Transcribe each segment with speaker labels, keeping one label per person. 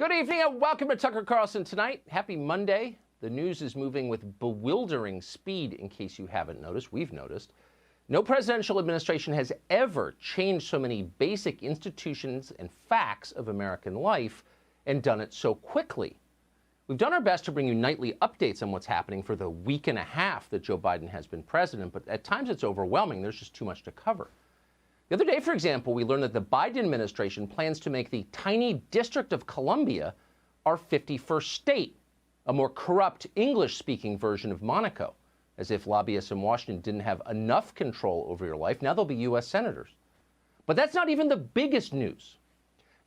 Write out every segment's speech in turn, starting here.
Speaker 1: Good evening and welcome to Tucker Carlson Tonight. Happy Monday. The news is moving with bewildering speed, in case you haven't noticed. We've noticed. No presidential administration has ever changed so many basic institutions and facts of American life and done it so quickly. We've done our best to bring you nightly updates on what's happening for the week and a half that Joe Biden has been president, but at times it's overwhelming. There's just too much to cover. The other day, for example, we learned that the Biden administration plans to make the tiny District of Columbia our 51st state, a more corrupt English-speaking version of Monaco, as if lobbyists in Washington didn't have enough control over your life. Now they'll be U.S. senators. But that's not even the biggest news.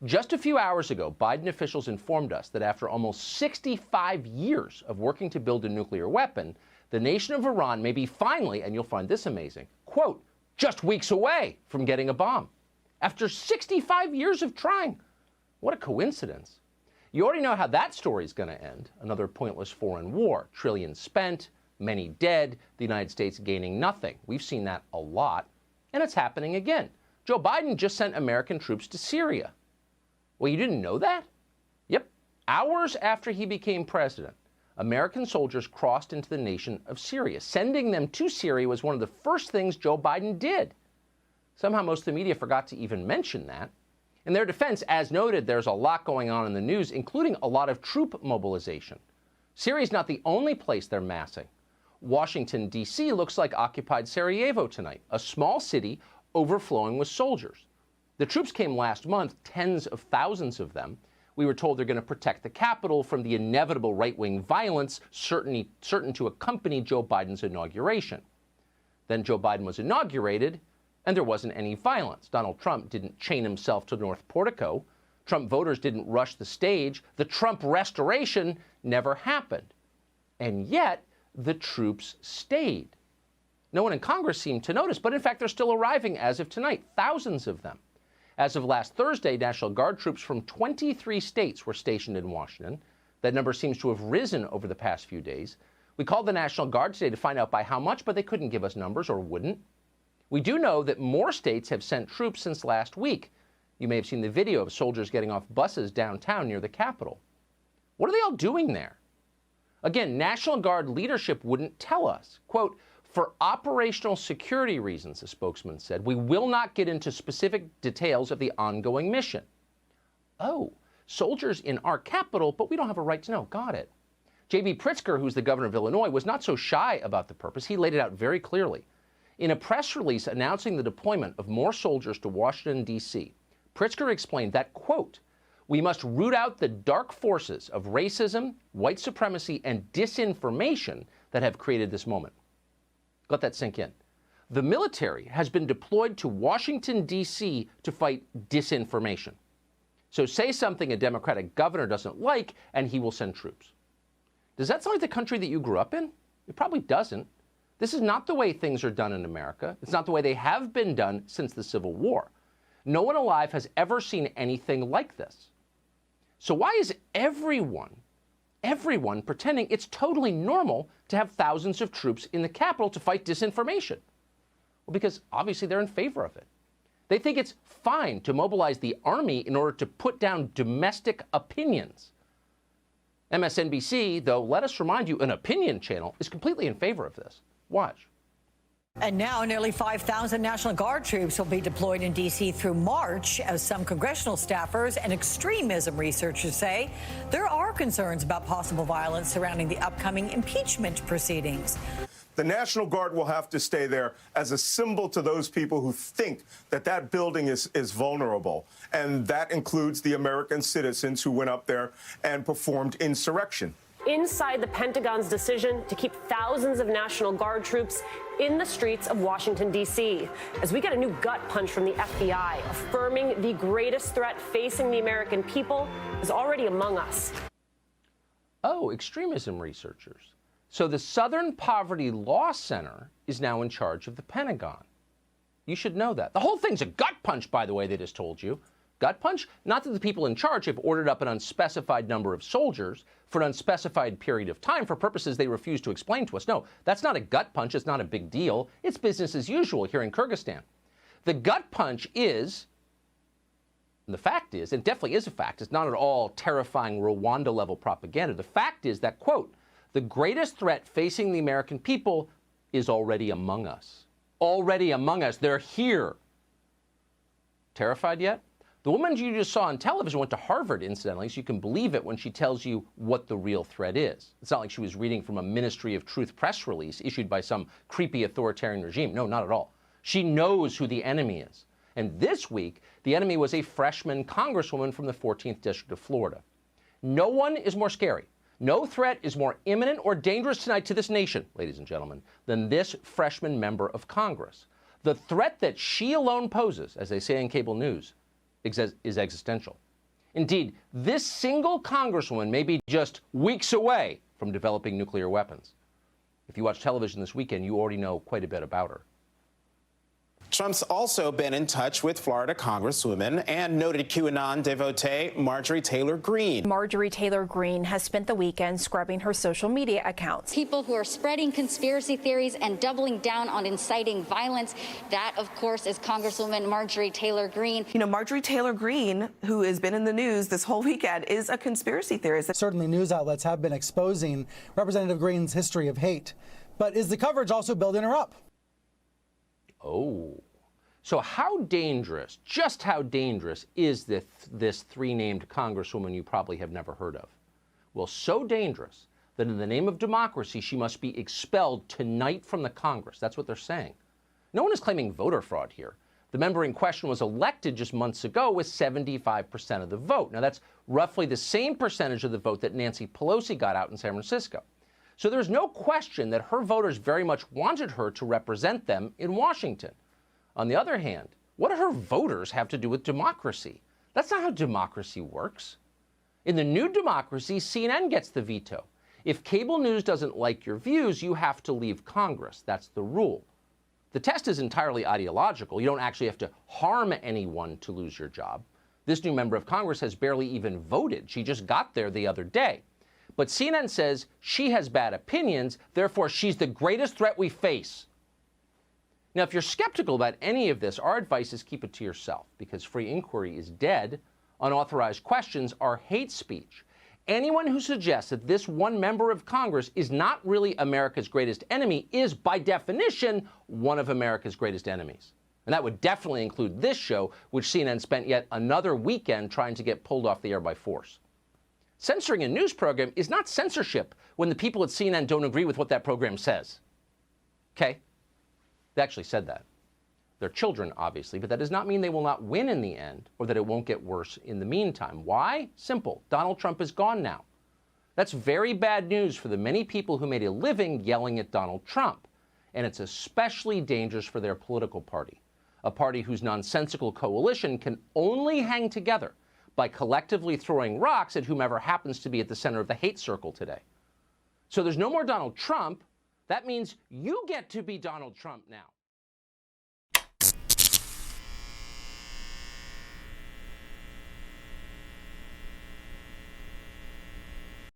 Speaker 1: Just a few hours ago, Biden officials informed us that after almost 65 years of working to build a nuclear weapon, the nation of Iran may be finally, and you'll find this amazing, quote, just weeks away from getting a bomb. After 65 years of trying. What a coincidence. You already know how that story is going to end. Another pointless foreign war. Trillions spent, many dead, the United States gaining nothing. We've seen that a lot. And it's happening again. Joe Biden just sent American troops to Syria. Well, you didn't know that? Yep. Hours after he became president, American soldiers crossed into the nation of Syria. Sending them to Syria was one of the first things Joe Biden did. Somehow most of the media forgot to even mention that. In their defense, as noted, there's a lot going on in the news, including a lot of troop mobilization. Syria is not the only place they're massing. Washington, D.C. looks like occupied Sarajevo tonight, a small city overflowing with soldiers. The troops came last month, tens of thousands of them. We were told they're going to protect the Capitol from the inevitable right-wing violence certain to accompany Joe Biden's inauguration. Then Joe Biden was inaugurated, and there wasn't any violence. Donald Trump didn't chain himself to North Portico. Trump voters didn't rush the stage. The Trump restoration never happened. And yet, the troops stayed. No one in Congress seemed to notice, but in fact, they're still arriving as of tonight, thousands of them. As of last Thursday, National Guard troops from 23 states were stationed in Washington. That number seems to have risen over the past few days. We called the National Guard today to find out by how much, but they couldn't give us numbers or wouldn't. We do know that more states have sent troops since last week. You may have seen the video of soldiers getting off buses downtown near the Capitol. What are they all doing there? Again, National Guard leadership wouldn't tell us. Quote, for operational security reasons, a spokesman said, we will not get into specific details of the ongoing mission. Oh, soldiers in our capital, but we don't have a right to know. Got it. J.B. Pritzker, who's the governor of Illinois, was not so shy about the purpose. He laid it out very clearly. In a press release announcing the deployment of more soldiers to Washington, D.C., Pritzker explained that, quote, we must root out the dark forces of racism, white supremacy, and disinformation that have created this moment. Let that sink in. The military has been deployed to Washington, D.C. to fight disinformation. So say something a Democratic governor doesn't like, and he will send troops. Does that sound like the country that you grew up in? It probably doesn't. This is not the way things are done in America. It's not the way they have been done since the Civil War. No one alive has ever seen anything like this. So why is everyone pretending it's totally normal to have thousands of troops in the Capitol to fight disinformation? Well, because obviously they're in favor of it. They think it's fine to mobilize the army in order to put down domestic opinions. MSNBC, though, let us remind you, an opinion channel, is completely in favor of this. Watch.
Speaker 2: And now nearly 5,000 National Guard troops will be deployed in D.C. through March, as some congressional staffers and extremism researchers say there are concerns about possible violence surrounding the upcoming impeachment proceedings.
Speaker 3: The National Guard will have to stay there as a symbol to those people who think that that building is vulnerable. And that includes the American citizens who went up there and performed insurrection.
Speaker 4: Inside the Pentagon's decision to keep thousands of National Guard troops in the streets of Washington, D.C., as we get a new gut punch from the FBI, affirming the greatest threat facing the American people is already among us.
Speaker 1: Oh, extremism researchers. So the Southern Poverty Law Center is now in charge of the Pentagon. You should know that. The whole thing's a gut punch, by the way, they just told you. Gut punch? Not that the people in charge have ordered up an unspecified number of soldiers for an unspecified period of time for purposes they refuse to explain to us. No, that's not a gut punch. It's not a big deal. It's business as usual here in Kyrgyzstan. The gut punch is And the fact is, it definitely is a fact, it's not at all terrifying Rwanda-level propaganda. The fact is that, quote, the greatest threat facing the American people is already among us. Already among us. They're here. Terrified yet? The woman you just saw on television went to Harvard, incidentally, so you can believe it when she tells you what the real threat is. It's not like she was reading from a Ministry of Truth press release issued by some creepy authoritarian regime. No, not at all. She knows who the enemy is. And this week, the enemy was a freshman congresswoman from the 14th District of Florida. No one is more scary. No threat is more imminent or dangerous tonight to this nation, ladies and gentlemen, than this freshman member of Congress. The threat that she alone poses, as they say in cable news, is existential. Indeed, this single congresswoman may be just weeks away from developing nuclear weapons. If you watch television this weekend, you already know quite a bit about her.
Speaker 5: Trump's also been in touch with Florida Congresswoman and noted QAnon devotee Marjorie Taylor Greene.
Speaker 6: Marjorie Taylor Greene has spent the weekend scrubbing her social media accounts.
Speaker 7: People who are spreading conspiracy theories and doubling down on inciting violence. That, of course, is Congresswoman Marjorie Taylor Greene.
Speaker 8: You know, Marjorie Taylor Greene, who has been in the news this whole weekend, is a conspiracy theorist.
Speaker 9: Certainly news outlets have been exposing Representative Greene's history of hate. But is the coverage also building her up?
Speaker 1: Oh. So how dangerous, just how dangerous is this three-named congresswoman you probably have never heard of? Well, so dangerous that in the name of democracy, she must be expelled tonight from the Congress. That's what they're saying. No one is claiming voter fraud here. The member in question was elected just months ago with 75% of the vote. Now, that's roughly the same percentage of the vote that Nancy Pelosi got out in San Francisco. So there's no question that her voters very much wanted her to represent them in Washington. On the other hand, what do her voters have to do with democracy? That's not how democracy works. In the new democracy, CNN gets the veto. If cable news doesn't like your views, you have to leave Congress. That's the rule. The test is entirely ideological. You don't actually have to harm anyone to lose your job. This new member of Congress has barely even voted. She just got there the other day. But CNN says she has bad opinions, therefore she's the greatest threat we face. Now, if you're skeptical about any of this, our advice is keep it to yourself, because free inquiry is dead. Unauthorized questions are hate speech. Anyone who suggests that this one member of Congress is not really America's greatest enemy is, by definition, one of America's greatest enemies. And that would definitely include this show, which CNN spent yet another weekend trying to get pulled off the air by force. Censoring a news program is not censorship when the people at CNN don't agree with what that program says. Okay? They actually said that. They're children, obviously, but that does not mean they will not win in the end or that it won't get worse in the meantime. Why? Simple. Donald Trump is gone now. That's very bad news for the many people who made a living yelling at Donald Trump. And it's especially dangerous for their political party, a party whose nonsensical coalition can only hang together by collectively throwing rocks at whomever happens to be at the center of the hate circle today. So there's no more Donald Trump. That means you get to be Donald Trump now.